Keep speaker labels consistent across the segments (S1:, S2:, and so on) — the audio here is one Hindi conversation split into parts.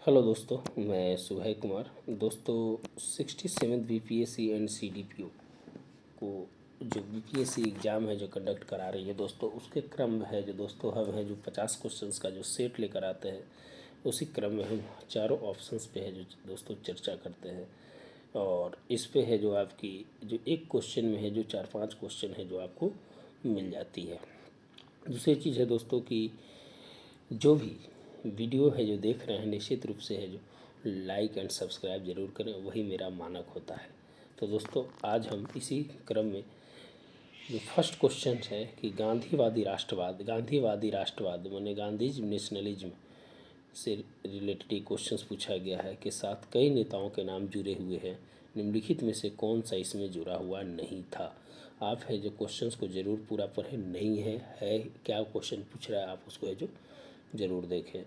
S1: हेलो दोस्तों, मैं सुभय कुमार। दोस्तों 67 बीपीएससी एंड सीडीपीओ को जो बीपीएससी एग्ज़ाम है जो कंडक्ट करा रही है दोस्तों, उसके क्रम में है जो दोस्तों हम है जो 50 क्वेश्चंस का जो सेट लेकर आते हैं, उसी क्रम में हम चारों ऑप्शंस पे है जो दोस्तों चर्चा करते हैं। और इस पे है जो आपकी जो एक क्वेश्चन में है जो 4-5 क्वेश्चन है जो आपको मिल जाती है। दूसरी चीज़ है दोस्तों कि जो भी वीडियो है जो देख रहे हैं निश्चित रूप से है जो लाइक एंड सब्सक्राइब ज़रूर करें, वही मेरा मानक होता है। तो दोस्तों आज हम इसी क्रम में जो फर्स्ट क्वेश्चन है कि गांधीवादी राष्ट्रवाद माने गांधीज नेशनलिज्म से रिलेटेड क्वेश्चंस पूछा गया है कि साथ कई नेताओं के नाम जुड़े हुए हैं, निम्नलिखित में से कौन सा इसमें जुड़ा हुआ नहीं था। आप है जो क्वेश्चंस को ज़रूर पूरा पढ़ें, नहीं है क्या क्वेश्चन पूछ रहा है आप उसको है जो ज़रूर देखें।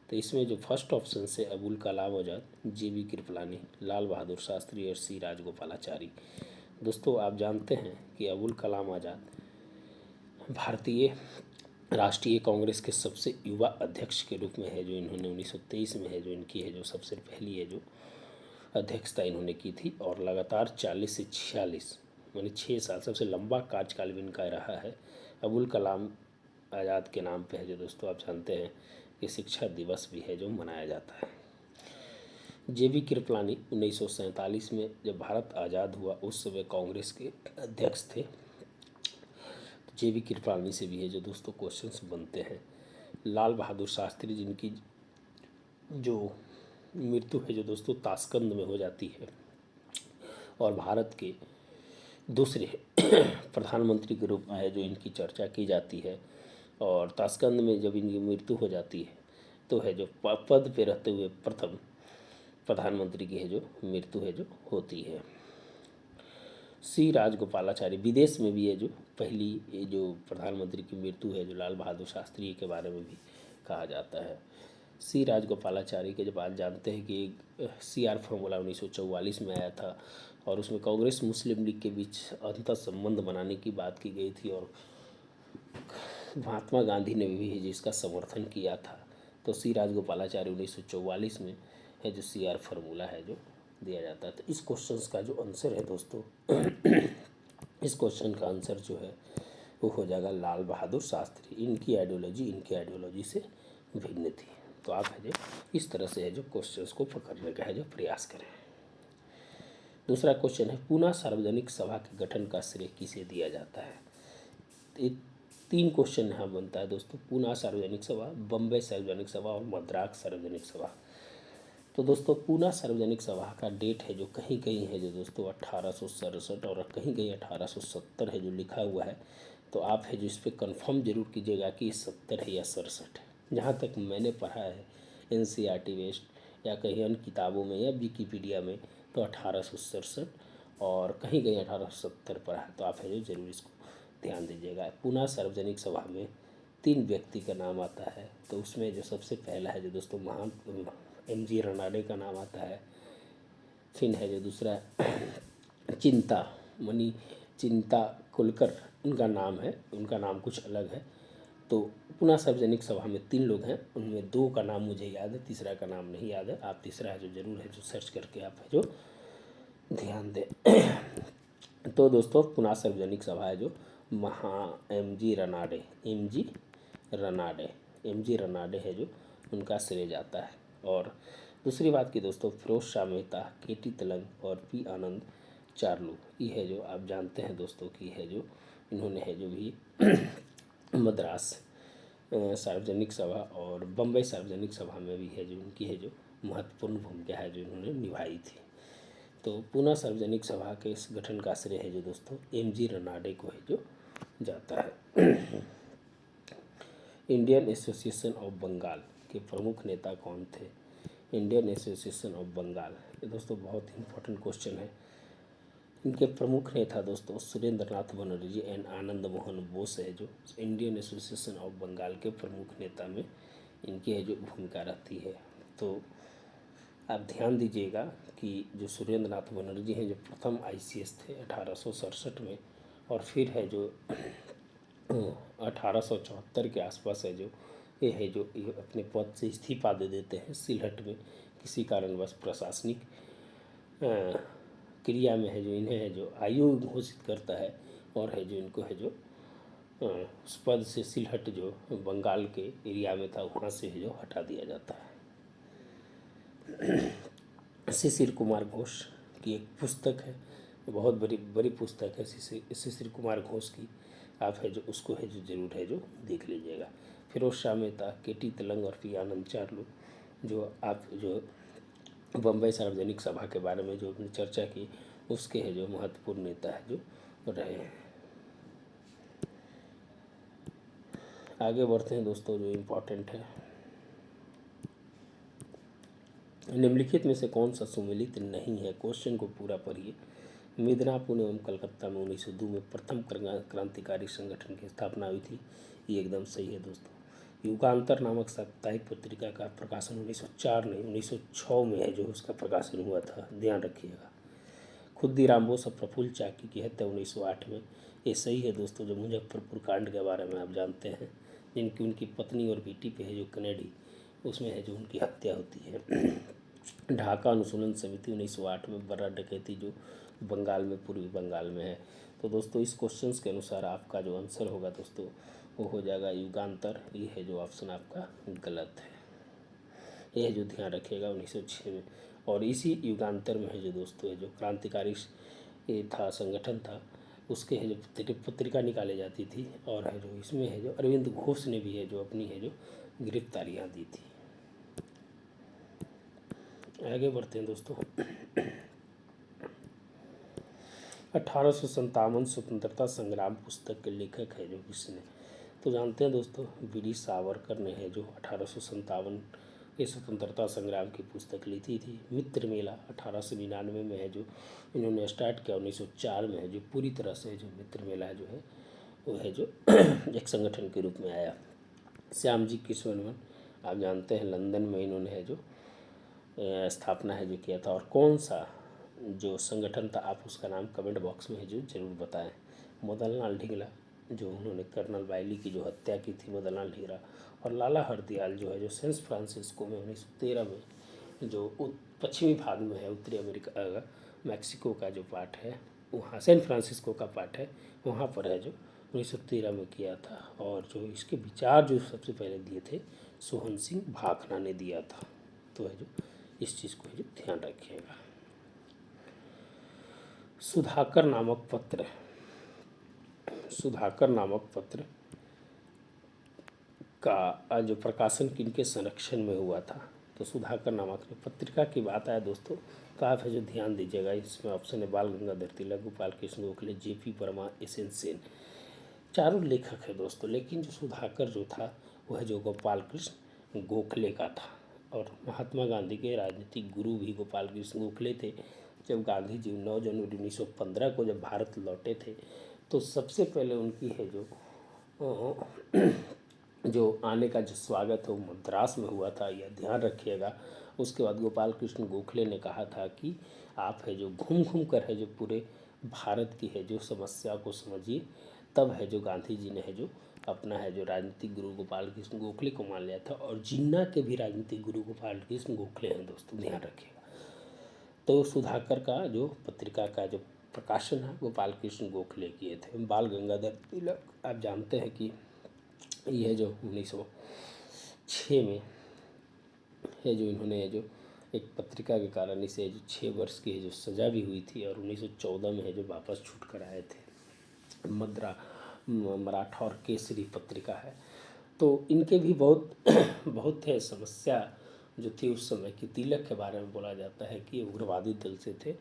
S1: तो इसमें जो फर्स्ट ऑप्शन से अबुल कलाम आज़ाद, जेबी कृपलानी, लाल बहादुर शास्त्री और सी राजगोपालाचारी। दोस्तों आप जानते हैं कि अबुल कलाम आज़ाद भारतीय राष्ट्रीय कांग्रेस के सबसे युवा अध्यक्ष के रूप में है जो इन्होंने 1923 में है जो इनकी है जो सबसे पहली है जो अध्यक्षता इन्होंने की थी, और लगातार 40 से 46 मानी 6 साल सबसे लंबा कार्यकाल भी इनका रहा है। अबुल कलाम आज़ाद के नाम पे है जो दोस्तों आप जानते हैं कि शिक्षक दिवस भी है जो मनाया जाता है। जेबी कृपलानी 1947 में जब भारत आज़ाद हुआ उस समय कांग्रेस के अध्यक्ष थे। जेबी कृपलानी से भी है जो दोस्तों क्वेश्चंस बनते हैं। लाल बहादुर शास्त्री जिनकी जो मृत्यु है जो दोस्तों ताशकंद में हो जाती है, और भारत के दूसरे प्रधानमंत्री के रूप में है जो इनकी चर्चा की जाती है, और ताशकंद में जब इनकी मृत्यु हो जाती है तो है जो पद पे रहते हुए प्रथम प्रधानमंत्री की है जो मृत्यु है जो होती है। सी राजगोपालाचारी विदेश में भी है जो पहली ये जो प्रधानमंत्री की मृत्यु है जो लाल बहादुर शास्त्री के बारे में भी कहा जाता है। सी राजगोपालाचारी के जब आज जानते हैं कि CR फॉर्मूला 1944 में आया था, और उसमें कांग्रेस मुस्लिम लीग के बीच अंतर संबंध बनाने की बात की गई थी, और महात्मा गांधी ने भी है जिसका समर्थन किया था। तो सी राजगोपालाचारी 1944 में है जो CR फार्मूला है जो दिया जाता है। तो इस क्वेश्चंस का जो आंसर है दोस्तों इस क्वेश्चन का आंसर जो है वो हो जाएगा लाल बहादुर शास्त्री। इनकी आइडियोलॉजी से भिन्न थी। तो आप है जो इस तरह से है जो क्वेश्चंस को पकड़ने का है जो प्रयास करें। दूसरा क्वेश्चन है पूना सार्वजनिक सभा के गठन का श्रेय किसे दिया जाता है। ये 3 क्वेश्चन यहाँ बनता है दोस्तों। पूना सार्वजनिक सभा, बम्बई सार्वजनिक सभा और मद्रास सार्वजनिक सभा। तो दोस्तों पूना सार्वजनिक सभा का डेट है जो कहीं कहीं है जो दोस्तों 1867 और कहीं कहीं 1870 है जो लिखा हुआ है। तो आप है जो इस पर कन्फर्म जरूर कीजिएगा कि 70 है या 67 है। जहाँ तक मैंने पढ़ा है NCERT वेस्ट या कहीं अन्य किताबों में या विकीपीडिया में तो 1867 और कहीं कहीं 1870 पढ़ा है। तो आप है जो जरूर इसको ध्यान दीजिएगा। पूना सार्वजनिक सभा में 3 व्यक्ति का नाम आता है। तो उसमें जो सबसे पहला है जो दोस्तों महान MG रनाडे का नाम आता है। फिर है जो दूसरा चिंता कुलकर उनका नाम है, उनका नाम कुछ अलग है। तो पुनः सार्वजनिक सभा में 3 लोग हैं, उनमें 2 का नाम मुझे याद है, तीसरा का नाम नहीं याद है। आप तीसरा है जो ज़रूर है जो सर्च करके आप है जो ध्यान दें। तो दोस्तों पुनः सार्वजनिक सभा है जो MG रनाडे है जो उनका श्रेय जाता है। और दूसरी बात की दोस्तों फिरोज शाह मेहता, KT तलंग और P आनंद चार्लू, ये है जो आप जानते हैं दोस्तों कि है जो इन्होंने है जो भी मद्रास सार्वजनिक सभा और बम्बई सार्वजनिक सभा में भी है जो उनकी है जो महत्वपूर्ण भूमिका है जो इन्होंने निभाई थी। तो पूना सार्वजनिक सभा के इस गठन का श्रेय है जो दोस्तों MG रनाडे को है जो जाता है। इंडियन एसोसिएशन ऑफ बंगाल के प्रमुख नेता कौन थे। इंडियन एसोसिएशन ऑफ बंगाल, ये दोस्तों बहुत ही इंपॉर्टेंट क्वेश्चन है। इनके प्रमुख नेता दोस्तों सुरेंद्र नाथ बनर्जी एंड आनंद मोहन बोस है जो इंडियन एसोसिएशन ऑफ बंगाल के प्रमुख नेता में इनकी है जो भूमिका रहती है। तो आप ध्यान दीजिएगा कि जो सुरेंद्र नाथ बनर्जी हैं जो प्रथम ICS थे 1867 में, और फिर है जो 1874 के आसपास है जो ये है जो ये अपने पद से इस्तीफा दे देते हैं सिलहट में किसी कारणवश प्रशासनिक क्रिया में है जो इन्हें है जो आयोग घोषित करता है और है जो इनको है जो उस पद से सिलहट जो बंगाल के एरिया में था वहाँ से है जो हटा दिया जाता है। शिशिर कुमार घोष की एक पुस्तक है, बहुत बड़ी बड़ी पुस्तक है शिशिर कुमार घोष की, आप है जो उसको है जो जरूर है जो देख लीजिएगा। फिरोज शाह मेहता, केटी तलंग और पी आनंद चार्लू जो आप जो बम्बई सार्वजनिक सभा के बारे में जो अपनी चर्चा की उसके है जो महत्वपूर्ण नेता है जो रहे हैं। आगे बढ़ते हैं दोस्तों, जो इम्पोर्टेंट है, निम्नलिखित में से कौन सा सुमेलित नहीं है। क्वेश्चन को पूरा पढ़िए। मिदनापुर एवं कलकत्ता में 1902 में प्रथम क्रांतिकारी संगठन की स्थापना हुई थी, ये एकदम सही है दोस्तों। युगांतर नामक साप्ताहिक पत्रिका का प्रकाशन 1904 नहीं 1906 में है जो उसका प्रकाशन हुआ था, ध्यान रखिएगा। खुद्दीराम बोस और प्रफुल्ल चाकी की हत्या 1908 में, ये सही है दोस्तों। जो मुजफ्फरपुर कांड के बारे में आप जानते हैं, जिनकी उनकी पत्नी और बेटी पे है जो कनेडी, उसमें है जो उनकी हत्या होती है। ढाका अनुशूलन समिति 1908 में बर्रा डकैती जो बंगाल में पूर्वी बंगाल में है। तो दोस्तों इस क्वेश्चंस के अनुसार आपका जो आंसर होगा दोस्तों वो हो जाएगा युगांतर, ये है जो ऑप्शन आपका गलत है। यह जो ध्यान रखिएगा 1906 में, और इसी युगांतर में है जो दोस्तों है जो क्रांतिकारी ये था संगठन था उसके है जो पत्रिका निकाली जाती थी, और है जो इसमें है जो अरविंद घोष ने भी है जो अपनी है जो गिरफ्तारियाँ दी थी। आगे बढ़ते हैं दोस्तों। 1857 स्वतंत्रता संग्राम पुस्तक के लेखक है जो किसने, तो जानते हैं दोस्तों वीर सावरकर ने है जो 1857 के स्वतंत्रता संग्राम की पुस्तक लिखी थी। मित्र मेला 1899 में है जो इन्होंने स्टार्ट किया, 1904 में है जो पूरी तरह से जो मित्र मेला जो है वो है जो एक संगठन के रूप में आया। श्याम जी कृष्णन आप जानते हैं लंदन में इन्होंने है जो स्थापना है जो किया था, और कौन सा जो संगठन था आप उसका नाम कमेंट बॉक्स में है जो जरूर बताएं। मदन लाल ढींगरा जो उन्होंने कर्नल वायली की जो हत्या की थी मदन लाल ढींगरा, और लाला हरदयाल जो है जो सैन फ्रांसिस्को में 1913 में जो पश्चिमी भाग में है उत्तरी अमेरिका मैक्सिको का जो पार्ट है वहाँ सैन फ्रांसिस्को का पार्ट है वहाँ पर है जो 1913 में किया था, और जो इसके विचार जो सबसे पहले दिए थे सोहन सिंह भाखड़ा ने दिया था। तो है जो इस चीज़ को जो ध्यान रखिएगा। सुधाकर नामक पत्र का जो प्रकाशन किनके संरक्षण में हुआ था, तो सुधाकर नामक पत्रिका की बात आया दोस्तों तो आप है जो ध्यान दीजिएगा। इसमें ऑप्शन है बाल गंगाधर तिलक, गोपाल कृष्ण गोखले, जेपी वर्मा, एस.एन. सेन, चारों लेखक है दोस्तों। लेकिन जो सुधाकर जो था वह जो गोपाल कृष्ण गोखले का था, और महात्मा गांधी के राजनीतिक गुरु भी गोपाल कृष्ण गोखले थे। जब गांधी जी 9 जनवरी 1915 को जब भारत लौटे थे तो सबसे पहले उनकी है जो आने का जो स्वागत है वो मद्रास में हुआ था, यह ध्यान रखिएगा। उसके बाद गोपाल कृष्ण गोखले ने कहा था कि आप है जो घूम घूम कर है जो पूरे भारत की है जो समस्या को समझिए। तब है जो गांधी जी ने है जो अपना है जो राजनीतिक गुरु गोपाल कृष्ण गोखले को मान लिया था, और जिन्ना के भी राजनीतिक गुरु गोपाल कृष्ण गोखले हैं दोस्तों, ध्यान रखिएगा। तो सुधाकर का जो पत्रिका का जो प्रकाशन है गोपाल कृष्ण गोखले किए थे। बाल गंगाधर तिलक आप जानते हैं कि यह जो 1906 में है जो इन्होंने जो एक पत्रिका के कारण इसे जो 6 वर्ष की है जो सज़ा भी हुई थी, और 1914 में है जो वापस छूट कर आए थे। मराठा और केसरी पत्रिका है। तो इनके भी बहुत है समस्या जो थी उस समय की। तिलक के बारे में बोला जाता है कि उग्रवादी दल से थे,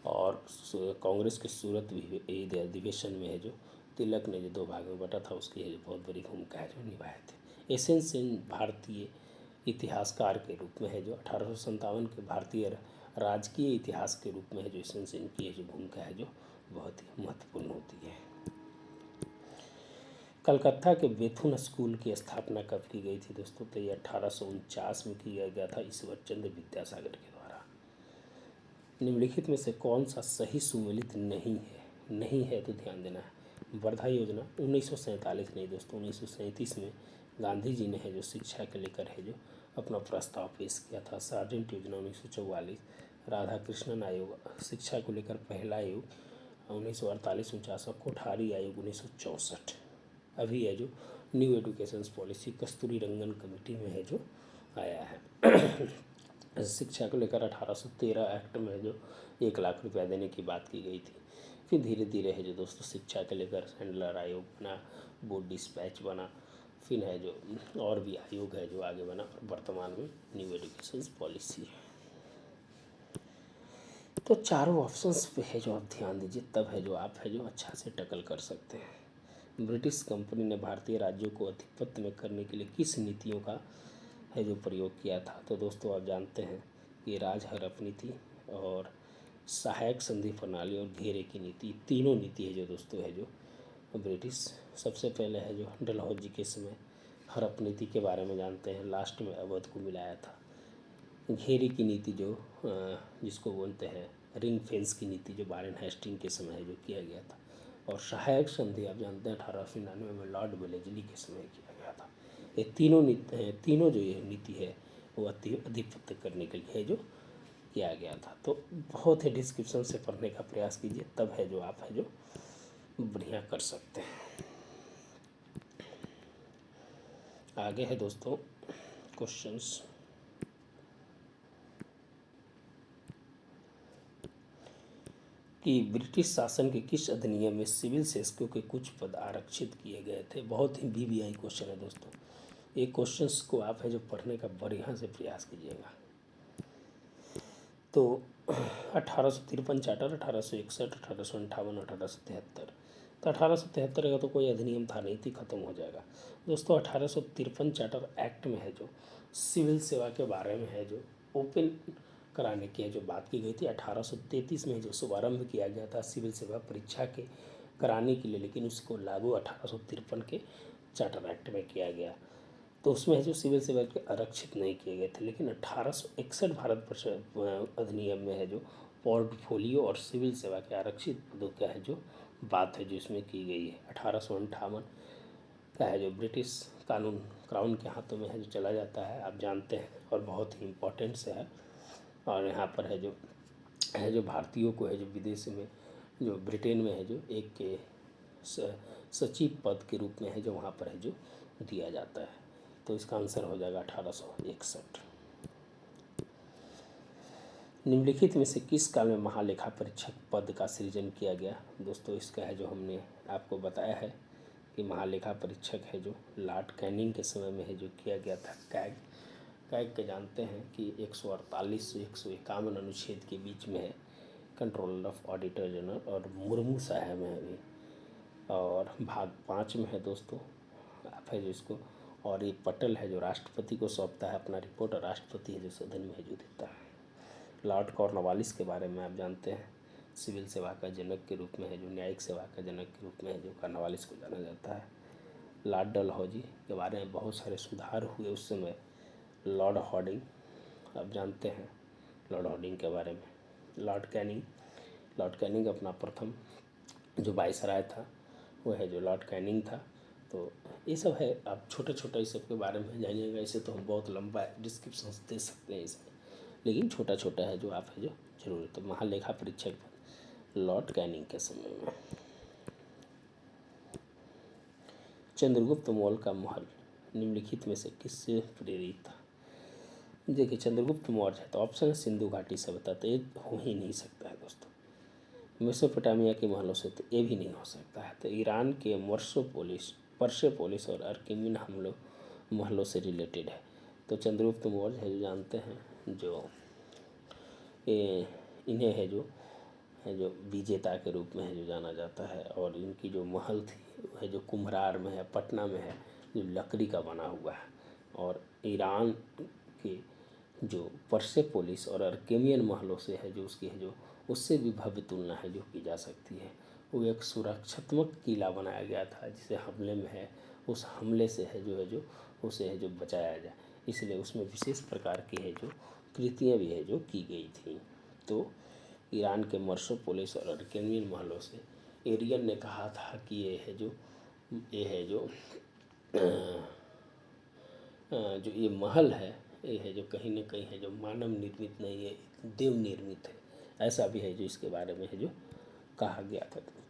S1: और कांग्रेस के सूरत अधिवेशन में है जो तिलक ने जो 2 भाग में बटा था उसकी है बहुत बड़ी भूमिका है जो निभाए थे। एस.एन. सेन भारतीय इतिहासकार के रूप में है जो 1857 के भारतीय राजकीय इतिहास के रूप में है जो एस.एन. सेन की है जो भूमिका है जो बहुत ही महत्वपूर्ण होती है। कलकत्ता के बेथुन स्कूल की स्थापना कब की गई थी दोस्तों, तो ये 1849 में किया गया था ईश्वर चंद्र विद्यासागर के द्वारा। निम्नलिखित में से कौन सा सही सुमेलित नहीं है तो ध्यान देना है। वर्धा योजना 1947 नहीं दोस्तों 1937 में गांधी जी ने है जो शिक्षा के लेकर है जो अपना प्रस्ताव पेश किया था। सार्जेंट योजना 1944, राधा कृष्णन आयोग शिक्षा को लेकर पहला आयोग 1948-49, कोठारी आयोग 1964। अभी है जो न्यू एजुकेशन पॉलिसी कस्तूरी रंगन कमेटी में है जो आया है। शिक्षा को लेकर 1813 एक्ट में जो 1 लाख रुपया देने की बात की गई थी। फिर धीरे धीरे है जो दोस्तों शिक्षा के लेकर सैंडलर आयोग बना, बोर्ड डिस्पैच बना, फिर है जो और भी आयोग है जो आगे बना, और वर्तमान में न्यू एजुकेशन पॉलिसी है। तो चारों ऑप्शंस पे है जो आप ध्यान दीजिए, तब है जो आप है जो अच्छा से टैकल कर सकते हैं। ब्रिटिश कंपनी ने भारतीय राज्यों को आधिपत्य में करने के लिए किस नीतियों का है जो प्रयोग किया था? तो दोस्तों आप जानते हैं कि राजहरप नीति और सहायक संधि प्रणाली और घेरे की नीति, तीनों नीति है जो दोस्तों है जो ब्रिटिश। सबसे पहले है जो डलहौजी के समय हड़प नीति के बारे में जानते हैं, लास्ट में अवध को मिलाया था। घेरे की नीति जो जिसको बोलते हैं रिंग फेंस की नीति, जो वारेन हेस्टिंग के समय है जो किया गया था। और सहायक संधि आप जानते हैं 1899 में लॉर्ड वेलेस्ली के समय किया गया था। ये तीनों जो ये नीति है वो आधिपत्य करने के लिए है जो किया गया था। तो बहुत ही डिस्क्रिप्शन से पढ़ने का प्रयास कीजिए, तब है जो आप है जो बढ़िया कर सकते हैं। आगे है दोस्तों क्वेश्चंस। कि ब्रिटिश शासन के किस अधिनियम में सिविल सेवकों के कुछ पद आरक्षित किए गए थे? बहुत ही BBI क्वेश्चन है दोस्तों। ये क्वेश्चंस को आप है जो पढ़ने का बढ़िया से प्रयास कीजिएगा। तो 1853 चार्टर, 1861, 1858, 1873। तो 1873 का तो कोई अधिनियम था नहीं थी, खत्म हो जाएगा दोस्तों। 1853 चार्टर एक्ट में है जो सिविल सेवा के बारे में है जो ओपन कराने की है जो बात की गई थी। 1833 में जो शुभारंभ किया गया था सिविल सेवा परीक्षा के कराने के लिए, लेकिन उसको लागू 1853 के चार्टर एक्ट में किया गया। तो उसमें है जो सिविल सेवा के आरक्षित नहीं किए गए थे। लेकिन 1861 भारत अधिनियम में है जो पोर्टफोलियो और सिविल सेवा के आरक्षित पदों का है जो बात है जो इसमें की गई है। 1858 का है जो ब्रिटिश कानून क्राउन के हाथों में है जो चला जाता है, आप जानते हैं, और बहुत ही इम्पोर्टेंट से है। और यहाँ पर है जो भारतीयों को है जो विदेश में जो ब्रिटेन में है जो एक के सचिव पद के रूप में है जो वहाँ पर है जो दिया जाता है। तो इसका आंसर हो जाएगा 1861। निम्नलिखित में से किस काल में महालेखा परीक्षक पद का सृजन किया गया? दोस्तों इसका है जो हमने आपको बताया है कि महालेखा परीक्षक है जो लॉर्ड कैनिंग के समय में है जो किया गया था। कैग के जानते हैं कि 148 से 151 अनुच्छेद के बीच में है, कंट्रोलर ऑफ ऑडिटर जनरल, और मुर्मू साहब है अभी, और भाग 5 में है दोस्तों आप है जो इसको। और ये पटल है जो राष्ट्रपति को सौंपता है अपना रिपोर्ट, और राष्ट्रपति है जो सदन में है जो देता है। लॉर्ड कॉर्नवालिस के बारे में आप जानते हैं, सिविल सेवा का जनक के रूप में है जो न्यायिक सेवा का जनक के रूप में है जो कॉर्नवालिस को जाना जाता है। लॉर्ड डलहौजी के बारे में बहुत सारे सुधार हुए उस समय। लॉर्ड हॉर्डिंग आप जानते हैं लॉर्ड हॉर्डिंग के बारे में। लॉर्ड कैनिंग अपना प्रथम जो वाइसराय था वो है जो लॉर्ड कैनिंग था। तो ये सब है, आप छोटे छोटे इस सब के बारे में जानिएगा। इसे तो हम बहुत लंबा डिस्क्रिप्शन दे सकते हैं इसमें, लेकिन छोटा छोटा है जो आप है जो जरूर। तो महालेखा परीक्षक लॉर्ड कैनिंग के समय में। चंद्रगुप्त मौर्य का महल निम्नलिखित में से किससे प्रेरित था? देखिए चंद्रगुप्त मौर्य है तो ऑप्शन है सिंधु घाटी सभ्यता, तो ये हो ही नहीं सकता है दोस्तों। मेसोपोटामिया के महलों से तो ये भी नहीं हो सकता है। तो ईरान के पर्सेपोलिस और अर्किमिन महलों से रिलेटेड है। तो चंद्रगुप्त मौर्य है जो जानते हैं जो इन्हें है जो विजेता के रूप में है जो जाना जाता है। और इनकी जो महल थी वो है जो कुम्हरार में है, पटना में है, जो लकड़ी का बना हुआ है। और ईरान के जो पर्सेपोलिस और अर्केमियन महलों से है जो उसकी है जो उससे भी भव्य तुलना है जो की जा सकती है। वो एक सुरक्षात्मक किला बनाया गया था जिसे हमले में है उस हमले से है जो उसे है जो बचाया जाए, इसलिए उसमें विशेष प्रकार की है जो कृतियाँ भी है जो की गई थी। तो ईरान के पर्सेपोलिस और अर्केमियन महलों से एरियन ने कहा था कि ये है जो जो ये महल है, ये है जो कहीं ना कहीं है जो मानव निर्मित नहीं है, देव निर्मित है, ऐसा भी है जो इसके बारे में है जो कहा गया था दोस्तों।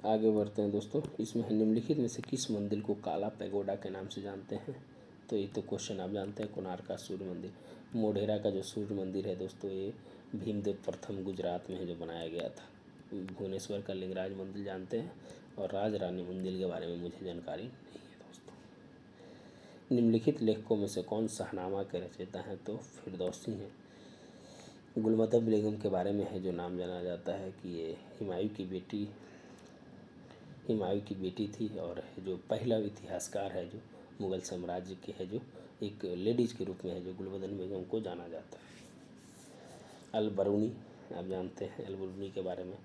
S1: आगे बढ़ते हैं दोस्तों। इसमें है निम्नलिखित में से किस मंदिर को काला पैगोडा के नाम से जानते हैं? तो ये तो क्वेश्चन आप जानते हैं, कोणार्क का सूर्य मंदिर। मोढेरा का जो सूर्य मंदिर है दोस्तों, ये भीमदेव प्रथम गुजरात में है जो बनाया गया था। भुवनेश्वर का लिंगराज मंदिर जानते हैं, और राज रानी मंदिर के बारे में मुझे जानकारी नहीं है दोस्तों। निम्नलिखित लेखकों में से कौन शाहनामा के रचयिता हैं? तो फिरदौसी हैं। गुलमदब बेगम के बारे में है जो नाम जाना जाता है कि ये हुमायूं की बेटी थी, और जो पहला इतिहासकार है जो मुग़ल साम्राज्य के है जो एक लेडीज़ के रूप में है जो गुलबदन बेगम को जाना जाता है। अल बरूनी, आप जानते हैं अल बरूनी के बारे में।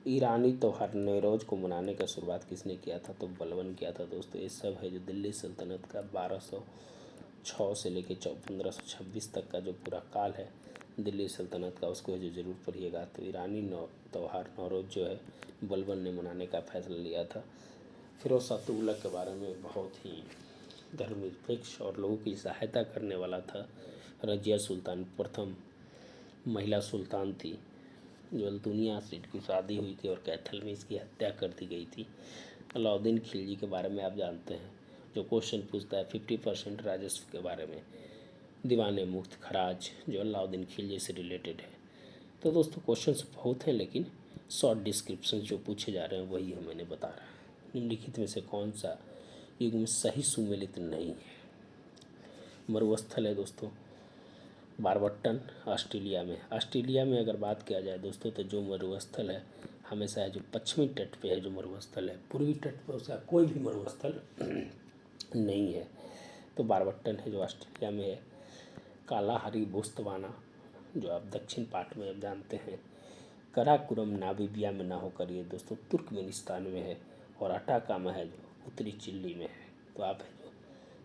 S1: ईरानी त्योहार नौरोज़ को मनाने का शुरुआत किसने किया था? तो बलबन किया था दोस्तों। ये सब है जो दिल्ली सल्तनत का 1206 से लेके 1526 तक का जो पूरा काल है दिल्ली सल्तनत का, उसको है जो ज़रूर पढ़िएगा। तो ईरानी त्योहार नौरोज़ जो है बलबन ने मनाने का फैसला लिया था। फिरोज शाह तुगलक के बारे में बहुत ही धर्मनिरपेक्ष और लोगों की सहायता करने वाला था। रजिया सुल्तान प्रथम महिला सुल्तान थी, जो अल्तुनिया से की शादी हुई थी और कैथल में इसकी हत्या कर दी गई थी। अलाउद्दीन खिलजी के बारे में आप जानते हैं, जो क्वेश्चन पूछता है 50% राजस्व के बारे में, दीवाने मुफ्त खराज, जो अलाउद्दीन खिलजी से रिलेटेड है। तो दोस्तों क्वेश्चंस बहुत हैं, लेकिन शॉर्ट डिस्क्रिप्शन जो पूछे जा रहे हैं वही है मैंने बता रहा। निम्नलिखित में से कौन सा युग में सही सुमेलित नहीं है? मरुस्थल है दोस्तों बारबट्टन, ऑस्ट्रेलिया में अगर बात किया जाए दोस्तों, तो जो मरुस्थल है हमेशा है जो पश्चिमी तट पे है जो मरुस्थल है, पूर्वी तट पे उसका कोई भी मरुस्थल नहीं है। तो बारबट्टन है जो ऑस्ट्रेलिया में है। कालाहारी बोत्सवाना, जो आप दक्षिण पार्ट में आप जानते हैं। कराकुरम नामीबिया में ना होकर ये दोस्तों तुर्कमेनिस्तान में है, और अटाकामा है जो उत्तरी चिली में है। तो आप है जो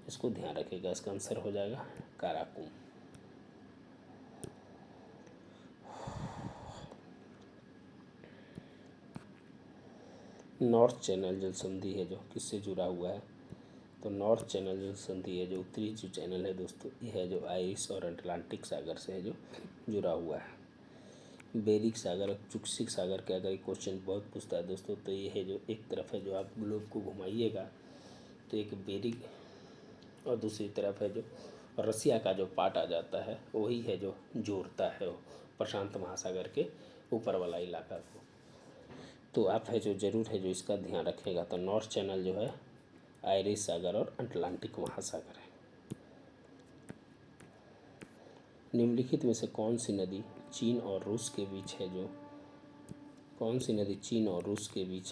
S1: इसको ध्यान रखिएगा, इसका आंसर हो जाएगा काराकुम। नॉर्थ चैनल जल संधि है जो किससे जुड़ा हुआ है? तो नॉर्थ चैनल जल संधि है जो उत्तरी जो चैनल है दोस्तों, ये है जो आइरिश और अटलांटिक सागर से है जो जुड़ा हुआ है। बेरिक सागर और चुक्सिक सागर के अगर क्वेश्चन बहुत पूछता है दोस्तों, तो ये है जो एक तरफ है जो आप ग्लोब को घुमाइएगा तो एक बेरिक, और दूसरी तरफ है जो रसिया का जो पार्ट आ जाता है वही है जो जोड़ता है वो प्रशांत महासागर के ऊपर वाला इलाका को। तो आप है जो ज़रूर है जो इसका ध्यान रखेगा। तो नॉर्थ चैनल जो है आयरिश सागर और अटलांटिक महासागर है। निम्नलिखित में से कौन सी नदी चीन और रूस के बीच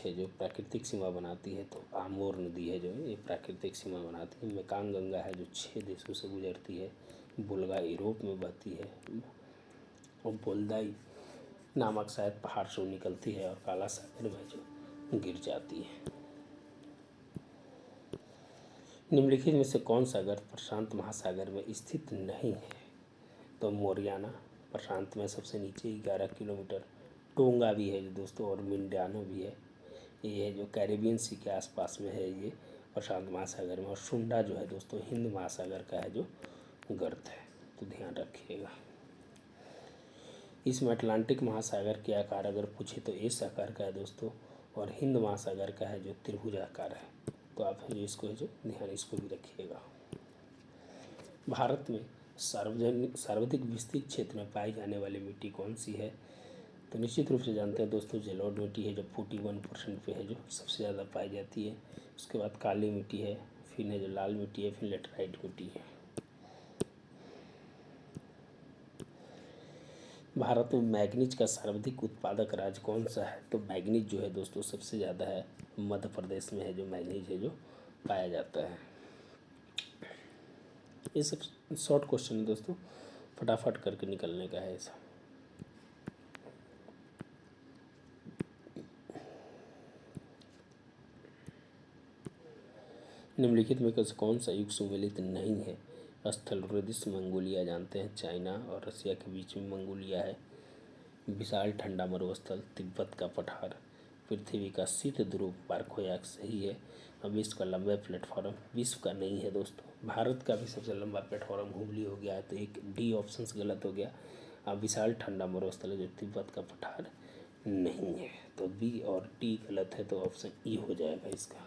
S1: है जो प्राकृतिक सीमा बनाती है? तो आमोर नदी है जो ये प्राकृतिक सीमा बनाती है। मेकांग गंगा है जो 6 देशों से गुजरती है। बुल्गा यूरोप में बहती है, और बोल्दाई नामक शायद पहाड़ से निकलती है और काला सागर में जो गिर जाती है। निम्नलिखित में से कौन सा सागर प्रशांत महासागर में स्थित नहीं है? तो मोरियाना प्रशांत में सबसे नीचे 11 किलोमीटर। टोंगा भी है जो दोस्तों, और मिंडानो भी है, ये है जो कैरेबियन सी के आसपास में है ये प्रशांत महासागर में। और सुंडा जो है दोस्तों हिंद महासागर का है जो गर्त है, तो ध्यान रखिएगा। इसमें अटलांटिक महासागर के आकार अगर पूछे तो एस आकार का है दोस्तों, और हिंद महासागर का है जो त्रिभुजाकार है। तो आप जो इसको जो ध्यान इसको भी रखिएगा। भारत में सर्वाधिक विस्तृत क्षेत्र में पाई जाने वाली मिट्टी कौन सी है? तो निश्चित रूप से जानते हैं दोस्तों जलोढ़ मिट्टी है जो 41% पे है जो सबसे ज़्यादा पाई जाती है। उसके बाद काली मिट्टी है, फिर है जो लाल मिट्टी है, फिर लेटराइट मिट्टी है। भारत में मैग्नीज का सर्वाधिक उत्पादक राज्य कौन सा है? तो मैग्नीज जो है दोस्तों सबसे ज़्यादा है मध्य प्रदेश में है जो मैग्नीज है जो पाया जाता है। ये सब शॉर्ट क्वेश्चन है दोस्तों, फटाफट करके निकलने का है ऐसा। निम्नलिखित में से कौन सा युग सुमेलित नहीं है? स्थल प्रदेश मंगोलिया जानते हैं, चाइना और रसिया के बीच में मंगोलिया है। विशाल ठंडा मरुस्थल तिब्बत का पठार, पृथ्वी का शीत ध्रुव पार्कोयाक सही है। और विश्व का लंबा प्लेटफॉर्म विश्व का नहीं है दोस्तों, भारत का भी सबसे लंबा प्लेटफॉर्म हुबली हो गया है, तो एक डी ऑप्शन गलत हो गया। अब विशाल ठंडा मरुस्थल जो तिब्बत का पठार नहीं है, तो बी और डी गलत है, तो ऑप्शन ई हो जाएगा इसका।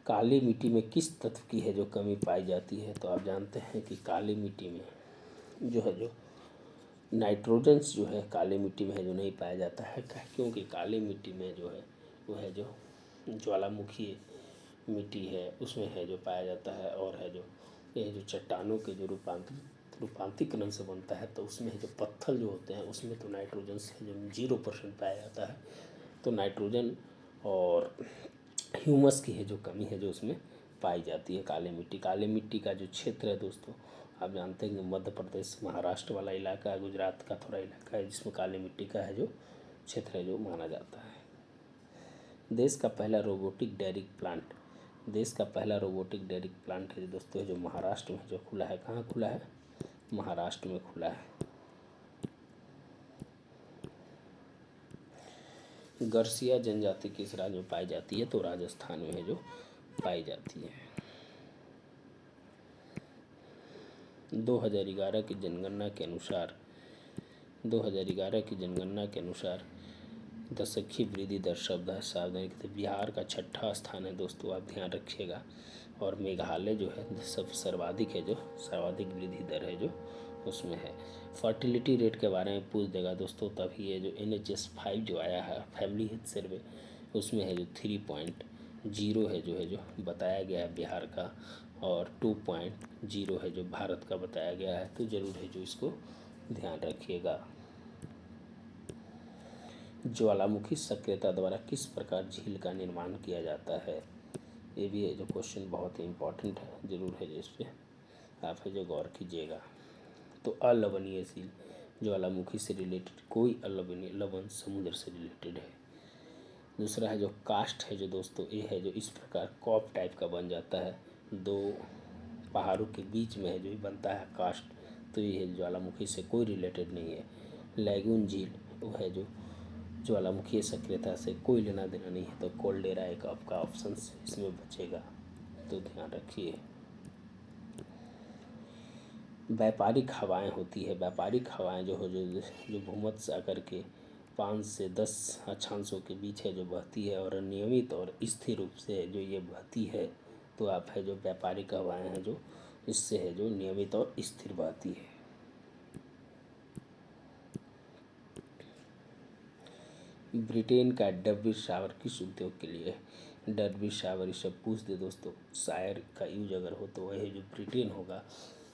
S1: काली मिट्टी में किस तत्व की है जो कमी पाई जाती है? तो आप जानते हैं कि काली मिट्टी में जो नाइट्रोजन्स जो है काली मिट्टी में है जो नहीं पाया जाता है, क्योंकि काली मिट्टी में जो है वो है जो ज्वालामुखी मिट्टी है उसमें है जो पाया जाता है, और है जो ये जो चट्टानों के जो रूपांतरीकरण से बनता है, तो उसमें जो पत्थर जो होते हैं उसमें तो नाइट्रोजन से जो 0% पाया जाता है, तो नाइट्रोजन और ह्यूमस की है जो कमी है जो उसमें पाई जाती है काली मिट्टी। काली मिट्टी का जो क्षेत्र है दोस्तों, आप जानते हैं कि मध्य प्रदेश महाराष्ट्र वाला इलाका है, गुजरात का थोड़ा इलाका है जिसमें काली मिट्टी का है जो क्षेत्र है जो माना जाता है। देश का पहला रोबोटिक डेयरी प्लांट, देश का पहला रोबोटिक डेयरी प्लांट है दोस्तों जो महाराष्ट्र में जो खुला है। कहाँ खुला है? महाराष्ट्र में खुला है। गर्सिया जनजाति किस राज्य में पाई जाती है? तो राजस्थान में है जो पाई जाती है। 2011 की जनगणना के अनुसार 2011 की जनगणना के अनुसार दशकीय वृद्धि दर शब्द है सावधानी के, बिहार का 6ठा स्थान है दोस्तों, आप ध्यान रखिएगा। और मेघालय जो है सब सर्वाधिक है जो सर्वाधिक वृद्धि दर है जो उसमें है। फर्टिलिटी रेट के बारे में पूछ देगा दोस्तों, तभी ये जो NHS 5 जो आया है फैमिली हेल्थ सर्वे, उसमें है जो 3.0 है जो बताया गया है बिहार का, और 2.0 है जो भारत का बताया गया है, तो ज़रूर है जो इसको ध्यान रखिएगा। ज्वालामुखी सक्रियता द्वारा किस प्रकार झील का निर्माण किया जाता है? ये भी है जो क्वेश्चन बहुत ही इम्पोर्टेंट है, ज़रूर है जो इस पर आप है जो गौर कीजिएगा। तो अलवणीय झील, ज्वालामुखी से रिलेटेड कोई अलवणीय लवण समुद्र से रिलेटेड है। दूसरा है जो कास्ट है जो दोस्तों, ये है जो इस प्रकार कॉप टाइप का बन जाता है, दो पहाड़ों के बीच में है जो बनता है कास्ट, तो ये है ज्वालामुखी से कोई रिलेटेड नहीं है। लैगून झील वो है जो ज्वालामुखी सक्रियता से कोई लेना देना नहीं है, तो कोल्डेरा एक आपका ऑप्शन इसमें बचेगा, तो ध्यान रखिए। व्यापारिक हवाएं होती है, व्यापारिक हवाएं जो भूमध्य सागर के 5 से 10 अक्षांशों के बीच है जो बहती है, और नियमित और स्थिर रूप से जो ये बहती है, तो आप है जो व्यापारिक हवाएं हैं जो इससे है जो नियमित और स्थिर बहती है। ब्रिटेन का डर्बी शावर किस उद्योग के लिए? डर्बी शावर ये सब पूछ दे दोस्तों, शायर का यूज अगर हो तो वह है जो ब्रिटेन होगा,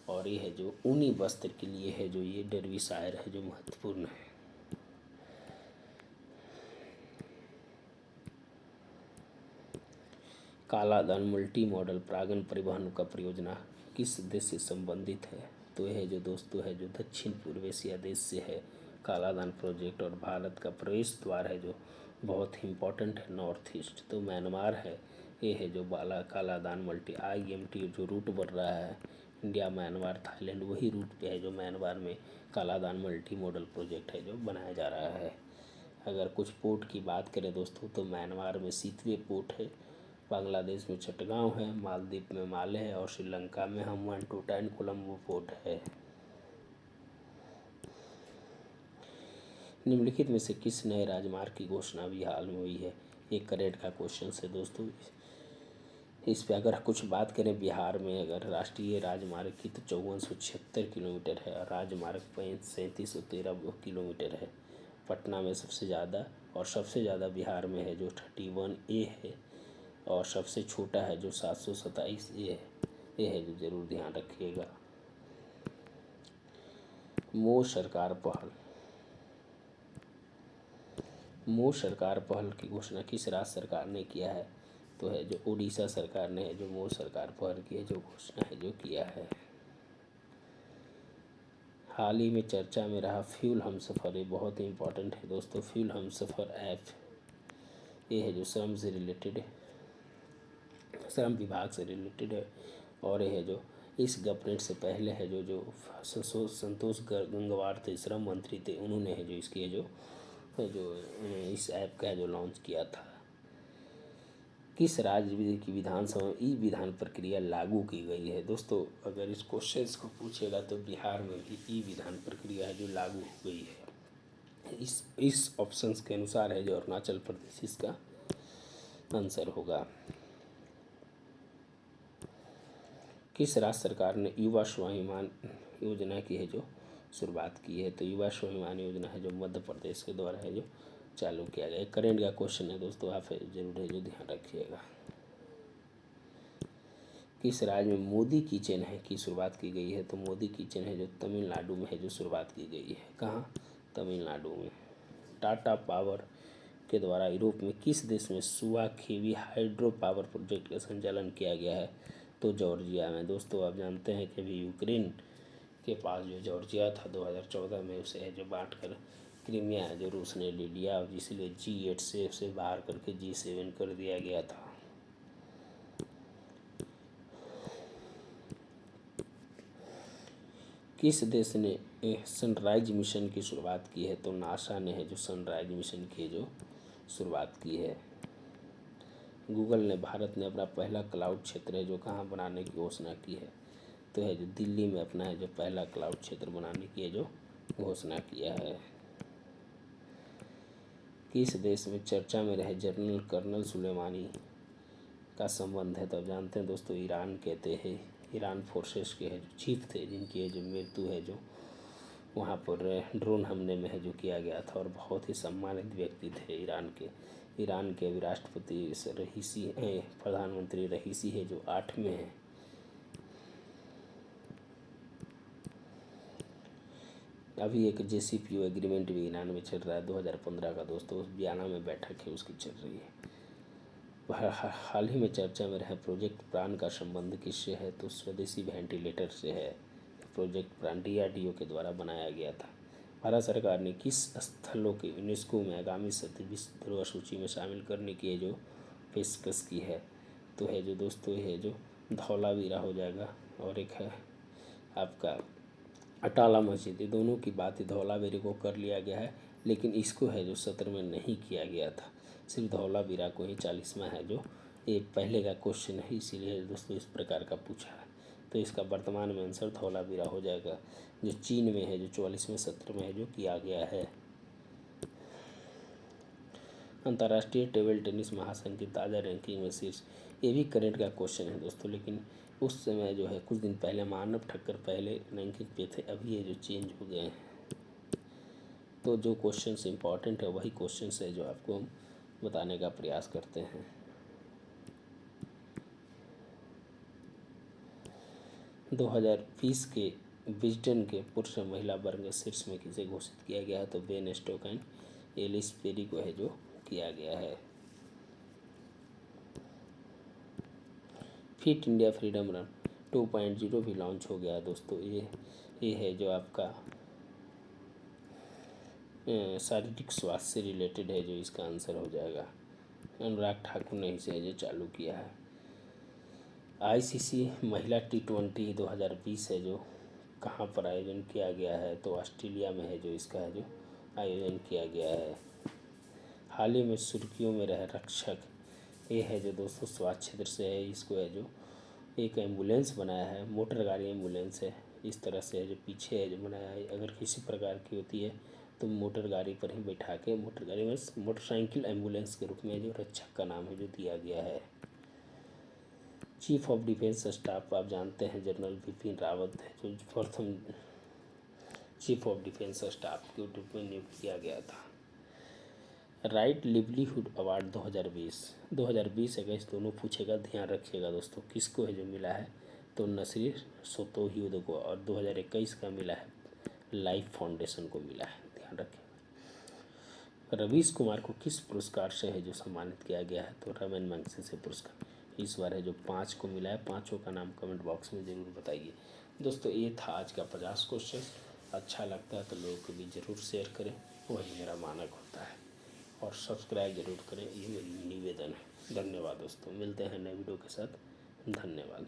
S1: और ये है जो ऊनी वस्त्र के लिए है जो ये डर्बी शायर है जो महत्वपूर्ण है। कालाधन मल्टी मॉडल परागण परिवहन का परियोजना किस देश से संबंधित है? तो यह है जो दोस्तों है जो दक्षिण पूर्व एशिया देश से है कालाधन प्रोजेक्ट, और भारत का प्रवेश द्वार है जो बहुत ही इम्पोर्टेंट है नॉर्थ ईस्ट, तो म्यांमार है। ये है जो बाला कालाधन मल्टी IMT जो रूट बढ़ रहा है इंडिया म्यांमार थाईलैंड, वही रूट पे है जो म्यांमार में कालाधन मल्टी मॉडल प्रोजेक्ट है जो बनाया जा रहा है। अगर कुछ पोर्ट की बात करें दोस्तों, तो म्यांमार में सीतवे पोर्ट है, बांग्लादेश में चटगांव है, मालदीव में माले है, और श्रीलंका में हम्बनटोटा एंड कोलंबो पोर्ट है। निम्नलिखित में से किस नए राजमार्ग की घोषणा भी हाल में हुई है? एक करेक्ट का क्वेश्चन है दोस्तों। इस पे अगर कुछ बात करें बिहार में अगर राष्ट्रीय राजमार्ग की, तो 5476 किलोमीटर है, और राजमार्ग 3713 किलोमीटर है। पटना में सबसे ज़्यादा, और सबसे ज़्यादा बिहार में है जो 31A है, और सबसे छोटा है जो 727A है। ये है जो ज़रूर ध्यान रखिएगा। मोदी सरकार पहल, मोदी सरकार पहल की घोषणा किस राज्य सरकार ने किया है? तो है जो उड़ीसा सरकार ने है जो मोदी सरकार पहल की है जो घोषणा है जो किया है। हाल ही में चर्चा में रहा फ्यूल हमसफ़र, ये बहुत ही इम्पोर्टेंट है दोस्तों। फ्यूल हमसफ़र ऐप ये है जो श्रम से रिलेटेड है, श्रम विभाग से रिलेटेड है। और ये है जो इस गवर्नमेंट से पहले है जो संतोष गंगवार थे, श्रम मंत्री थे, उन्होंने है जो इसकी जो इस ऐप का है जो लॉन्च किया था। किस राज्य की विधानसभा में ई विधान प्रक्रिया लागू की गई है? दोस्तों अगर इस क्वेश्चन को पूछेगा तो बिहार में भी ई विधान प्रक्रिया है जो लागू हो गई है। इस ऑप्शंस के अनुसार है जो अरुणाचल प्रदेश इसका आंसर होगा। किस राज्य सरकार ने युवा स्वाभिमान योजना की है जो शुरुआत की है? तो युवा स्वाभिमान योजना है जो मध्य प्रदेश के द्वारा है जो चालू किया गया है। करेंट का क्वेश्चन है दोस्तों, आप जरूर है जो ध्यान रखिएगा। किस राज्य में मोदी किचन है की शुरुआत की गई है? तो मोदी किचन है जो तमिलनाडु में है जो शुरुआत की गई है। कहाँ? तमिलनाडु में। टाटा पावर के द्वारा यूरोप में किस देश में सुवाखेवी हाइड्रो पावर प्रोजेक्ट का संचालन किया गया है? तो जॉर्जिया में। दोस्तों आप जानते हैं कि अभी यूक्रेन के पास जो जॉर्जिया था 2014 में, उसे है जो बांट कर क्रीमिया है जो रूस ने ले लिया, और इसलिए G8 से उसे बाहर करके G7 कर दिया गया था। किस देश ने सनराइज मिशन की शुरुआत की है? तो नासा ने है जो सनराइज मिशन की जो शुरुआत की है। गूगल ने भारत ने अपना पहला क्लाउड क्षेत्र है जो कहाँ बनाने की घोषणा की है? तो है जो दिल्ली में अपना है जो पहला क्लाउड क्षेत्र बनाने की है जो घोषणा किया है। किस देश में चर्चा में रहे जनरल कर्नल सुलेमानी का संबंध है? तो आप जानते हैं दोस्तों ईरान कहते हैं, ईरान फोर्सेस के है जो चीफ थे, जिनकी है जो मृत्यु है जो वहाँ पर ड्रोन हमले में है जो किया गया था, और बहुत ही सम्मानित व्यक्ति थे ईरान के अभी राष्ट्रपति रहीसी प्रधानमंत्री रहीसी है जो 8वें हैं। अभी एक JCPO एग्रीमेंट भी ईरान में चल रहा है 2015 का दोस्तों, उस वियना में बैठक है उसकी चल रही है। हाल ही में चर्चा में रहा प्रोजेक्ट प्राण का संबंध किससे है? तो स्वदेशी वेंटिलेटर से है। प्रोजेक्ट प्राण DRDO के द्वारा बनाया गया था। भारत सरकार ने किस स्थलों के यूनेस्को में आगामी 7वीं विश्व धरोहर सूची में शामिल करने की जो पेशकश की है? तो है जो दोस्तों है जो धौलावीरा हो जाएगा, और एक है आपका अटाला मस्जिद। ये दोनों की बात धौलावीरा को कर लिया गया है, लेकिन इसको है जो सत्र में नहीं किया गया था, सिर्फ धौलावीरा को ही 40वां है जो ये पहले का क्वेश्चन है, इसीलिए दोस्तों इस प्रकार का पूछा है। तो इसका वर्तमान में आंसर धौलावीरा हो जाएगा, जो चीन में है जो 44वें सत्र में है जो किया गया है। अंतर्राष्ट्रीय टेबल टेनिस महासंघ की ताज़ा रैंकिंग में शीर्ष, ये भी करंट का क्वेश्चन है दोस्तों, लेकिन उस समय जो है कुछ दिन पहले मानव ठक्कर पहले रैंकिंग पे थे, अभी ये जो चेंज हो गए हैं। तो जो क्वेश्चंस इंपॉर्टेंट है वही क्वेश्चंस है जो आपको हम बताने का प्रयास करते हैं। दो 2020 के विजडन के पुरुष और महिला वर्ग शीर्ष में किसे घोषित किया गया है? तो Ben Stokes and Ellyse Perry को है जो किया गया है। फिट इंडिया फ्रीडम रन 2.0 भी लॉन्च हो गया है दोस्तों। ये है जो आपका शारीरिक स्वास्थ्य से रिलेटेड है जो इसका आंसर हो जाएगा। अनुराग ठाकुर ने इसे जो चालू किया है। ICC महिला T20 2020 है जो कहाँ पर आयोजन किया गया है? तो ऑस्ट्रेलिया में है जो इसका है जो आयोजन किया गया है। हाल ही में सुर्खियों में रहे रक्षक, ये है जो दोस्तों स्वास्थ्य क्षेत्र से है, इसको है जो एक एम्बुलेंस बनाया है, मोटर गाड़ी एम्बुलेंस है, इस तरह से है जो पीछे है जो बनाया है। अगर किसी प्रकार की होती है तो मोटर गाड़ी पर ही बैठा के, मोटर गाड़ी में मोटरसाइकिल एम्बुलेंस के रूप में जो रक्षक का नाम है जो दिया गया है। चीफ ऑफ डिफेंस स्टाफ आप जानते हैं जनरल बिपिन रावत है जो प्रथम चीफ ऑफ डिफेंस स्टाफ के रूप में नियुक्त किया गया था। राइट लिवलीहुड अवार्ड 2020 अगर इस दोनों पूछेगा, ध्यान रखिएगा दोस्तों, किसको है जो मिला है? तो नसीर सोतोहिउद को, और 2021 का मिला है लाइफ फाउंडेशन को मिला है, ध्यान रखिएगा। रवीश कुमार को किस पुरस्कार से है जो सम्मानित किया गया है? तो रमन मैग्सेसे पुरस्कार इस बार है जो 5 को मिला है। 5 का नाम कमेंट बॉक्स में ज़रूर बताइए दोस्तों। ये था आज का 50 क्वेश्चन। अच्छा लगता है तो लोगों को भी ज़रूर शेयर करें, वही मेरा मानक होता है। और सब्सक्राइब ज़रूर करें, ये मेरी निवेदन है। धन्यवाद दोस्तों, मिलते हैं नए वीडियो के साथ। धन्यवाद।